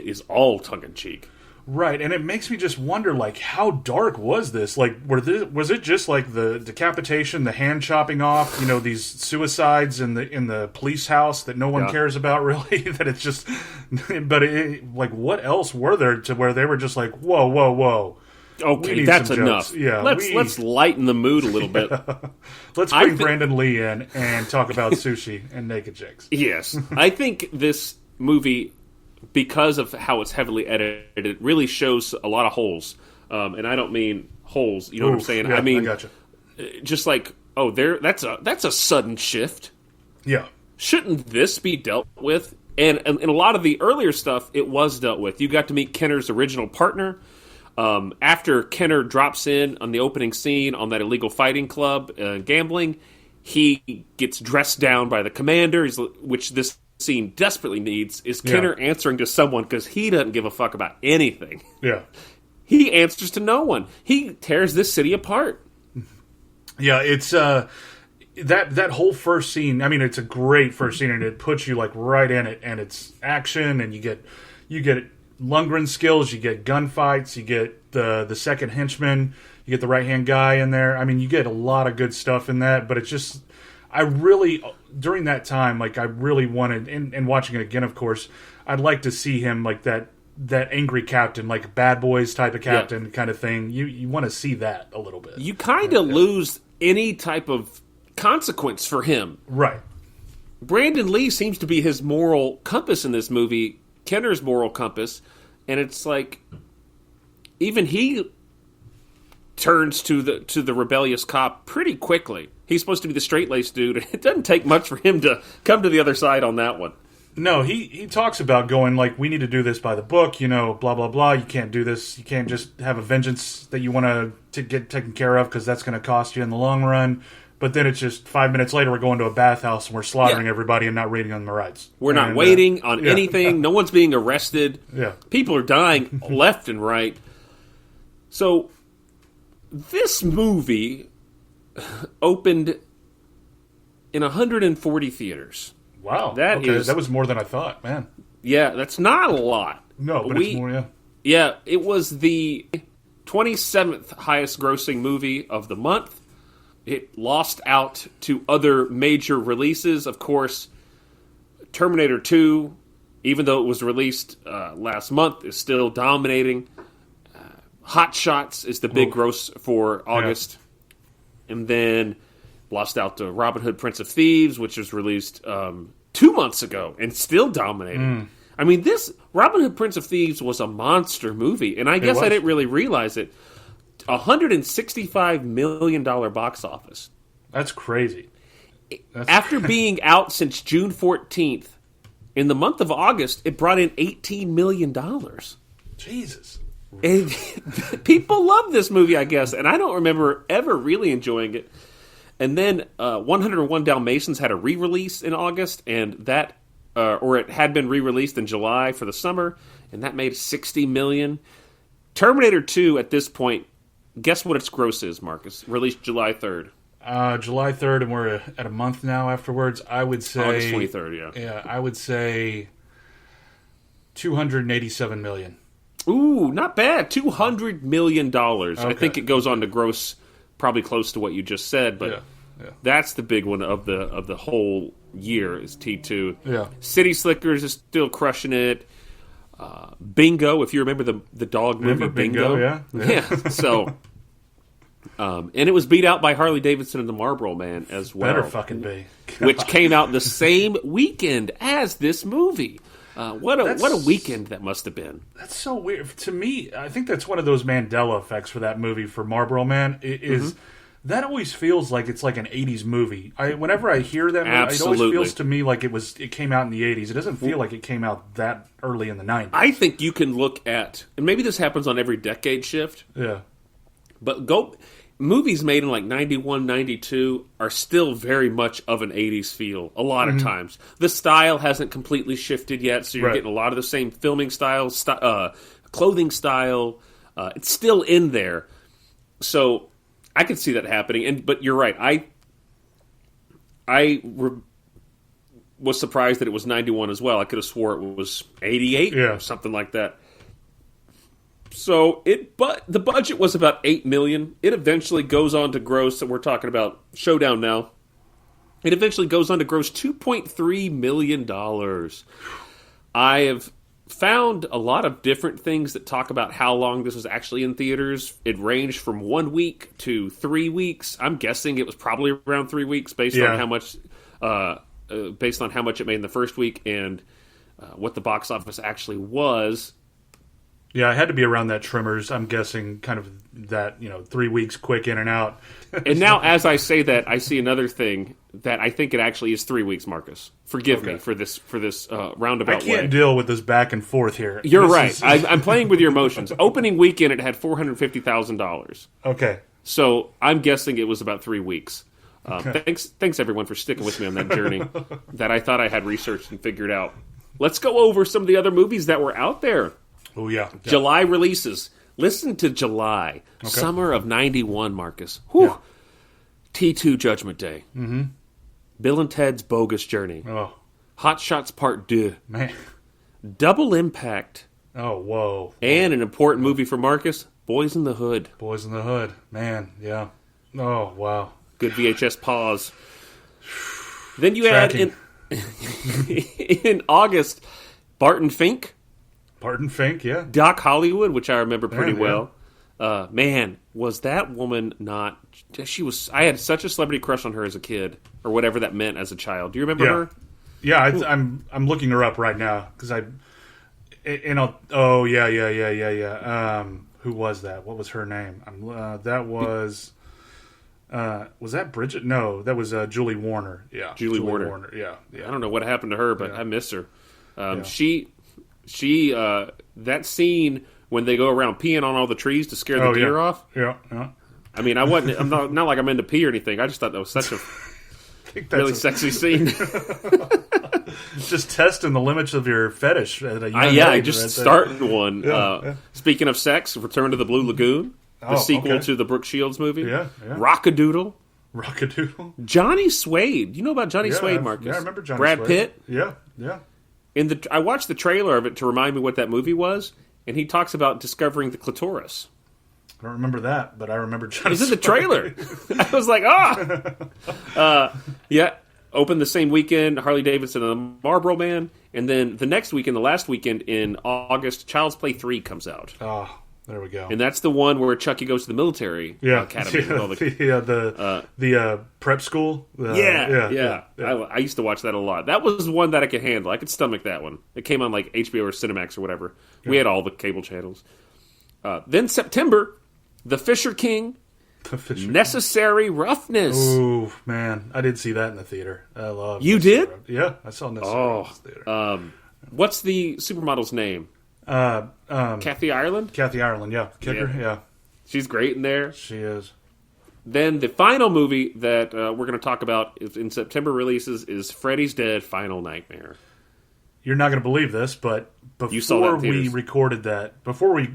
is all tongue-in-cheek. Right, and it makes me just wonder, like, how dark was this? Like, was it just like the decapitation, the hand chopping off, these suicides in the police house that no one cares about, really? That it's just, but like, what else were there to where they were just like, whoa, whoa, whoa? Okay, that's enough. Yeah, let's lighten the mood a little bit. Let's bring Brandon Lee in and talk about sushi and naked chicks. Yes, I think this movie, because of how it's heavily edited, it really shows a lot of holes. And I don't mean holes, you know what I'm saying? Yeah, I mean, I gotcha. Just like, that's a sudden shift. Yeah. Shouldn't this be dealt with? And in a lot of the earlier stuff, it was dealt with. You got to meet Kenner's original partner. After Kenner drops in on the opening scene on that illegal fighting club, gambling, he gets dressed down by the commander, which this scene desperately needs, is Kenner answering to someone because he doesn't give a fuck about anything. Yeah. He answers to no one. He tears this city apart. Yeah, it's that whole first scene. I mean, it's a great first scene, and it puts you like right in it, and it's action, and you get Lundgren skills, you get gunfights, you get the second henchman, you get the right hand guy in there. I mean, you get a lot of good stuff in that, but it's just. I really, during that time, like, I really wanted, and watching it again, of course, I'd like to see him like that angry captain, like Bad Boys type of captain kind of thing. You want to see that a little bit. You kind of lose any type of consequence for him. Right. Brandon Lee seems to be his moral compass in this movie, Kenner's moral compass, and it's like, even he turns to the rebellious cop pretty quickly. He's supposed to be the straight-laced dude. It doesn't take much for him to come to the other side on that one. No, he talks about going, like, we need to do this by the book, blah, blah, blah. You can't do this. You can't just have a vengeance that you want to get taken care of because that's going to cost you in the long run. But then it's just 5 minutes later, we're going to a bathhouse and we're slaughtering everybody and not reading on the rights. We're not waiting on anything. No one's being arrested. Yeah. People are dying left and right. So this movie opened in 140 theaters. Wow. That was more than I thought, man. Yeah, that's not a lot. No, but it's more, yeah. Yeah, it was the 27th highest grossing movie of the month. It lost out to other major releases. Of course, Terminator 2, even though it was released last month, is still dominating. Hot Shots is the big gross for August. Yeah. And then lost out to Robin Hood, Prince of Thieves, which was released 2 months ago and still dominating. I mean, this Robin Hood, Prince of Thieves was a monster movie, and I guess I didn't really realize it. $165 million box office. That's crazy. After being out since June 14th, in the month of August, it brought in $18 million. Jesus. And people love this movie, I guess, and I don't remember ever really enjoying it. And then 101 Dalmatians had a re-release in August, and that, or it had been re-released in July for the summer, and that made $60 million. Terminator 2, at this point, guess what its gross is, Marcus? Released July 3rd. July 3rd, and we're at a month now afterwards. I would say... August 23rd, yeah. Yeah, I would say $287 million. Ooh, not bad. $200 million. Okay. I think it goes on to gross probably close to what you just said, but that's the big one of the whole year is T2. Yeah. City Slickers is still crushing it. Bingo, if you remember the dog movie Bingo. Yeah. So, and it was beat out by Harley Davidson and the Marlboro Man as well. Better fucking be. Which came out the same weekend as this movie. What a weekend that must have been. That's so weird. To me, I think that's one of those Mandela effects for that movie, for Marlboro Man, is that always feels like it's like an 80s movie. Whenever I hear that movie, it always feels to me like it came out in the 80s. It doesn't feel like it came out that early in the 90s. I think you can look at, and maybe this happens on every decade shift. Yeah. But movies made in like 91, 92 are still very much of an 80s feel a lot of times. The style hasn't completely shifted yet, so you're getting a lot of the same filming style, clothing style. It's still in there. So I could see that happening. But you're right. was surprised that it was 91 as well. I could have swore it was 88 or something like that. So but the budget was about $8 million. It eventually goes on to gross, and we're talking about Showdown now. It eventually goes on to gross $2.3 million. I have found a lot of different things that talk about how long this was actually in theaters. It ranged from 1 week to 3 weeks. I'm guessing it was probably around 3 weeks based on how much it made in the first week and what the box office actually was. Yeah, it had to be around that Trimmers. I'm guessing kind of that, 3 weeks quick in and out. And now, as I say that, I see another thing that I think it actually is 3 weeks, Marcus. Forgive me for this roundabout way. I can't deal with this back and forth here. You're right. I'm playing with your emotions. Opening weekend, it had $450,000. Okay. So I'm guessing it was about 3 weeks. Thanks everyone for sticking with me on that journey that I thought I had researched and figured out. Let's go over some of the other movies that were out there. Oh, yeah. July releases. Listen to July. Okay. Summer of 91, Marcus. Whew. Yeah. T2 Judgment Day. Mm-hmm. Bill and Ted's Bogus Journey. Oh. Hot Shots Part 2. Man. Double Impact. Oh, whoa. And an important movie for Marcus, Boys in the Hood. Boys in the Hood. Man, yeah. Oh, wow. Good VHS pause. Then you had in August, Barton Fink. Barton Fink, yeah. Doc Hollywood, which I remember pretty well. Man, was that woman not... I had such a celebrity crush on her as a kid, or whatever that meant as a child. Do you remember her? Yeah, I'm looking her up right now, because who was that? What was her name? That was... was that Bridget? No, that was Julie Warner. Yeah, Julie Warner. Yeah. I don't know what happened to her, but I miss her. She that scene when they go around peeing on all the trees to scare the deer off. Yeah. I mean, I'm not like I'm into pee or anything. I just thought that was such a really sexy scene. Just testing the limits of your fetish at a young age. Just starting one. Speaking of sex, Return to the Blue Lagoon. The sequel to the Brooke Shields movie. Yeah. Rockadoodle. Johnny Suede. You know about Johnny Suede, Marcus? Yeah, I remember Johnny Brad Suede. Pitt. Yeah. I watched the trailer of it to remind me what that movie was, and he talks about discovering the clitoris. I don't remember that, but I remember Johnny Suede. It was in the trailer. I was like, opened the same weekend, Harley Davidson and the Marlboro Man, and then the next weekend, the last weekend in August, Child's Play 3 comes out. Oh, there we go. And that's the one where Chucky goes to the military academy. The prep school. I used to watch that a lot. That was one that I could handle. I could stomach that one. It came on like HBO or Cinemax or whatever. Yeah. We had all the cable channels. Then September, The Fisher King. Necessary Roughness. Ooh, man. I did see that in the theater. I love You did? Yeah, I saw Necessary Roughness in the theater. What's the supermodel's name? Kathy Ireland? Kathy Ireland, yeah. Kicker, yeah. She's great in there. She is. Then the final movie that we're going to talk about in September releases is Freddy's Dead Final Nightmare. You're not going to believe this, but before we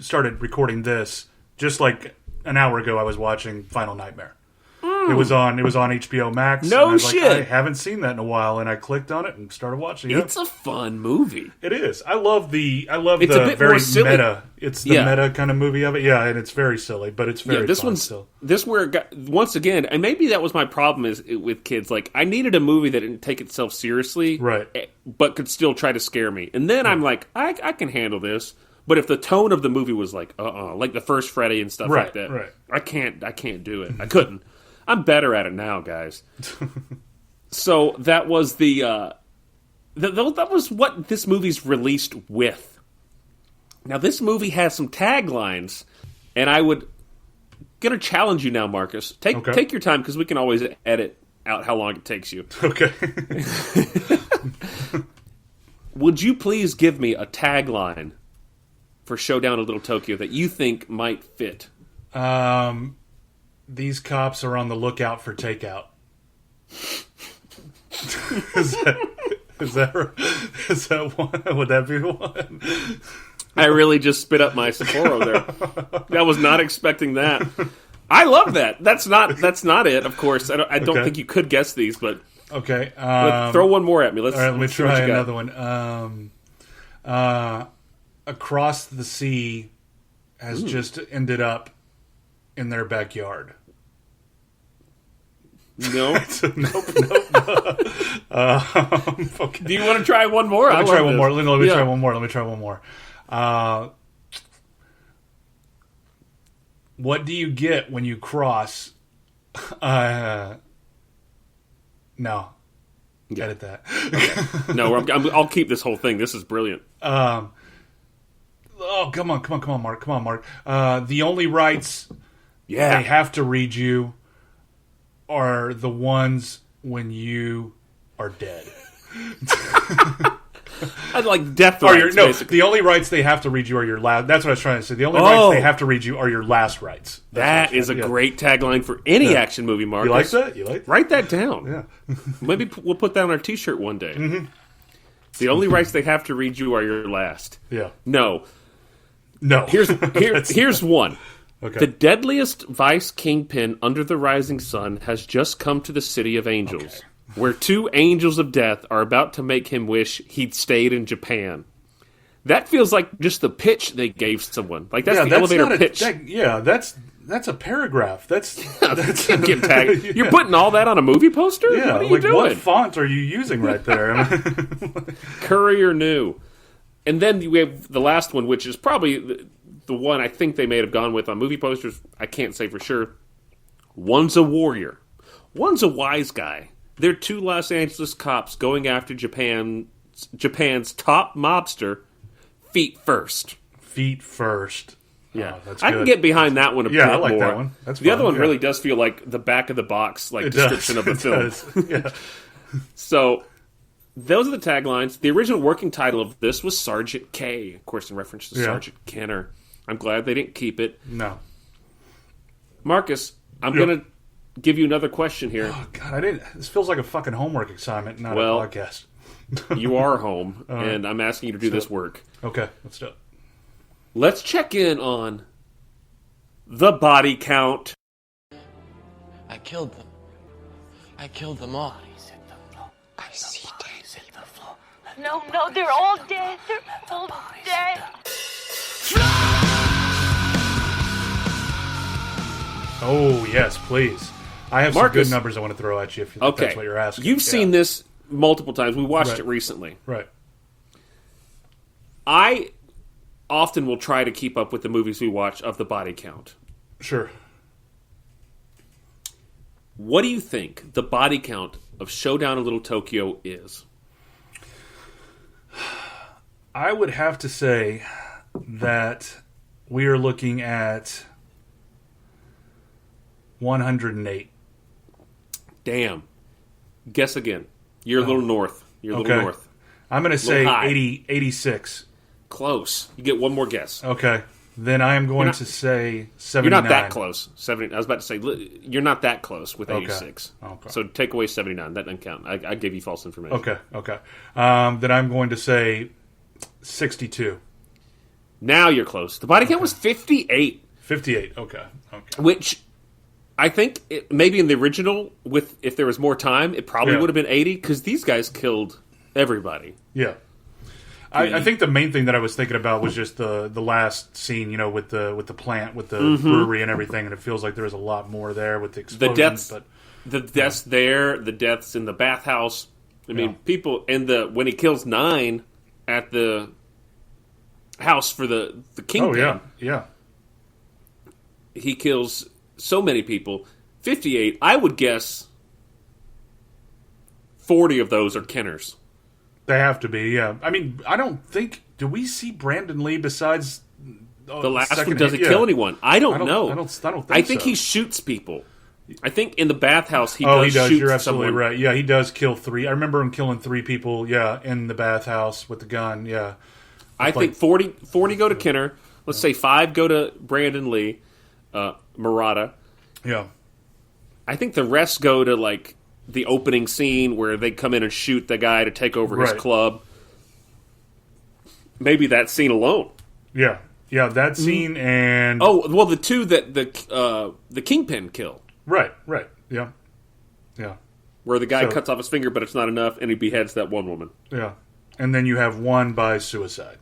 started recording this, just like an hour ago, I was watching Final Nightmare. It was on HBO Max. No and shit. I haven't seen that in a while, and I clicked on it and started watching it. It's a fun movie. It is. I love the it's a bit very more silly. meta. It's the meta kind of movie of it. Yeah, and it's very silly, but it's very this fun one's still. This where it got, once again, and maybe that was my problem with kids. Like I needed a movie that didn't take itself seriously, right? But could still try to scare me. And then I'm like, I can handle this. But if the tone of the movie was like, like the first Freddy and stuff like that, right. I can't do it. I couldn't. I'm better at it now, guys. So that was that was what this movie's released with. Now this movie has some taglines, and I would gonna challenge you now, Marcus. Take your time because we can always edit out how long it takes you. Okay. Would you please give me a tagline for Showdown in Little Tokyo that you think might fit? These cops are on the lookout for takeout. Is that one? Would that be one? I really just spit up my Sapporo there. I was not expecting that. I love that. That's not it. Of course, I don't think you could guess these, but Okay. Throw one more at me. All right, let me try another one. Across the Sea has just ended up in their backyard. No. Nope. Okay. Do you want to try one more? Let me try one more. Let me try one more. What do you get when you cross? No. Yeah. Edit that. Okay. No, I'll keep this whole thing. This is brilliant. Oh, come on, Mark. The only rights they have to read you are the ones when you are dead. I'd like death rights, basically. The only rights they have to read you are your last... That's what I was trying to say. The only rights they have to read you are your last rights. That is a great tagline for any action movie, Marcus. You like that? You like that? Write that down. Yeah. Maybe we'll put that on our T-shirt one day. Mm-hmm. The only rights they have to read you are your last. Yeah. No. Here's one. Okay. The deadliest vice kingpin under the rising sun has just come to the city of angels, where two angels of death are about to make him wish he'd stayed in Japan. That feels like just the pitch they gave someone. Like that's the elevator pitch. That's a paragraph. That's You're putting all that on a movie poster? Yeah, what are you doing? What font are you using right there? Courier New. And then we have the last one, which is probably the one I think they may have gone with on movie posters. I can't say for sure. One's a warrior. One's a wise guy. They're two Los Angeles cops going after Japan's top mobster, feet first. Feet first. Yeah, that's I good. can get behind that one a bit more. I like that one. That's the other one yeah. really does feel like the back of the box, like description of the film. Yeah. So those are the taglines. The original working title of this was Sergeant K, of course, in reference to Sergeant Kenner. I'm glad they didn't keep it. No, Marcus, I'm going to give you another question here. Oh God, This feels like a fucking homework assignment, not a podcast. You are home, and I'm asking you to do this work. Okay, let's do it. Let's check in on the body count. I killed them. I killed them all. I see bodies in the floor. No, they're all dead. They're all dead. Oh, yes, please. I have Marcus, some good numbers I want to throw at you if that's what you're asking. You've seen this multiple times. We watched it recently. Right. I often will try to keep up with the movies we watch of the body count. Sure. What do you think the body count of Showdown in Little Tokyo is? I would have to say that we are looking at 108. Damn. Guess again. You're a little north. You're a little north. I'm going to say 86. Close. You get one more guess. Okay. Then I am going to say 79. You're not that close. 70. I was about to say, you're not that close with 86. Okay. So take away 79. That doesn't count. I gave you false information. Okay. Then I'm going to say 62. Now you're close. The body count was 58. 58. Okay. Which I think maybe in the original, if there was more time, it probably would have been 80 because these guys killed everybody. Yeah. I think the main thing that I was thinking about was just the last scene, with the plant, with the brewery and everything, and it feels like there was a lot more there with the explosions. The deaths there, the deaths in the bathhouse. I mean, people, and when he kills 9 at the house for the kingpin. Oh, yeah. He kills so many people. 58, I would guess 40 of those are Kenners. They have to be, yeah. I mean, I don't think... Do we see Brandon Lee besides... the last one doesn't kill anyone. I don't know. I don't think I think he shoots people. I think in the bathhouse he does shoot You're absolutely someone. right. Yeah, he does kill 3. I remember him killing 3 people, in the bathhouse with the gun, yeah. I think 40 go to Kenner. Let's say 5 go to Brandon Lee, Murata. Yeah. I think the rest go to, the opening scene where they come in and shoot the guy to take over his club. Maybe that scene alone. Yeah, that scene and... Oh, well, the 2 that the Kingpin kill. Right, yeah. where the guy So- cuts off his finger, but it's not enough, and he beheads that one woman. Yeah. And then you have one by suicide.